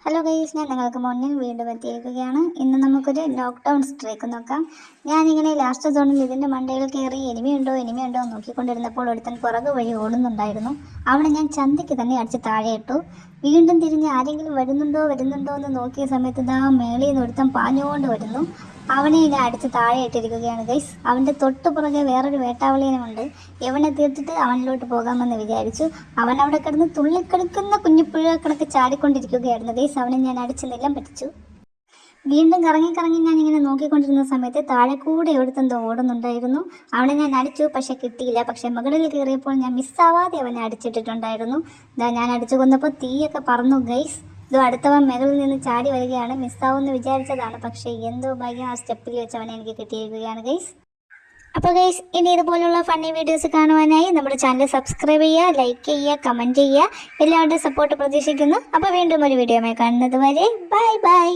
Hello guys, ഞാൻ നിങ്ങൾക്ക് മുന്നിൽ വീണ്ടും എത്തിയിരിക്കുകയാണ്. ഇന്ന് നമുക്കൊരു ലോക്ക്ഡൗൺ സ്ട്രൈക്ക് നോക്കാം. ഞാനിങ്ങനെ ലാസ്റ്റ് സോണിൽ ഇതിൻ്റെ മണ്ടയിൽ കയറി എനിമിയുണ്ടോ എന്ന് നോക്കിക്കൊണ്ടിരുന്നപ്പോൾ ഒരുത്തൻ പുറകു വഴി ഓടുന്നുണ്ടായിരുന്നു. അവിടെ ഞാൻ ചന്തയ്ക്ക് തന്നെ അടിച്ച് താഴെ ഇട്ടു. വീണ്ടും തിരിഞ്ഞ് ആരെങ്കിലും വരുന്നുണ്ടോ എന്ന് നോക്കിയ സമയത്ത് മേളിൽ നിന്ന് ഒരുത്തൻ പാഞ്ഞുകൊണ്ട് വരുന്നു. അവനെ ഇനി അടിച്ച് താഴെ ഇട്ടിരിക്കുകയാണ് ഗൈസ്. അവൻ്റെ തൊട്ടു പുറകെ വേറൊരു വേട്ടാവളിയനുമുണ്ട്. ഇവനെ തീർത്തിട്ട് അവനിലോട്ട് പോകാമെന്ന് വിചാരിച്ചു. അവൻ അവിടെ കിടന്ന് തുള്ളിക്കെടുക്കുന്ന കുഞ്ഞിപ്പുഴ കണക്ക് ചാടിക്കൊണ്ടിരിക്കുകയായിരുന്നു ഗൈസ്. അവനെ ഞാൻ അടിച്ച് നിലം പറ്റിച്ചു. വീണ്ടും കറങ്ങി ഞാനിങ്ങനെ നോക്കിക്കൊണ്ടിരുന്ന സമയത്ത് താഴെ കൂടെ എവിടുത്തെന്തോ ഓടുന്നുണ്ടായിരുന്നു. അവനെ ഞാൻ അടിച്ചു, പക്ഷെ കിട്ടിയില്ല. പക്ഷെ മുകളിൽ കയറിയപ്പോൾ ഞാൻ മിസ്സാവാതെ അവനെ അടിച്ചിട്ടിട്ടുണ്ടായിരുന്നു. ഞാൻ അടിച്ചു കൊന്നപ്പോൾ തീയൊക്കെ പറന്നു ഗൈസ്. അടുത്തവൻ മുകളിൽ നിന്ന് ചാടി വരികയാണ്. മിസ്സാവുമെന്ന് വിചാരിച്ചതാണ്, പക്ഷേ എന്തോ ഭാഗ്യം, ആ സ്റ്റെപ്പിൽ വെച്ച് അവനെ എനിക്ക് കിട്ടിയിരിക്കുകയാണ് ഗൈസ്. അപ്പോൾ ഗൈസ്, ഇനി ഇതുപോലുള്ള ഫണ്ണി വീഡിയോസ് കാണുവാനായി നമ്മുടെ ചാനൽ സബ്സ്ക്രൈബ് ചെയ്യുക, ലൈക്ക് ചെയ്യുക, കമൻറ്റ് ചെയ്യുക. എല്ലാവരുടെയും സപ്പോർട്ട് പ്രതീക്ഷിക്കുന്നു. അപ്പോൾ വീണ്ടും ഒരു വീഡിയോയുമായി കാണുന്നത് വരെ ബൈ ബൈ.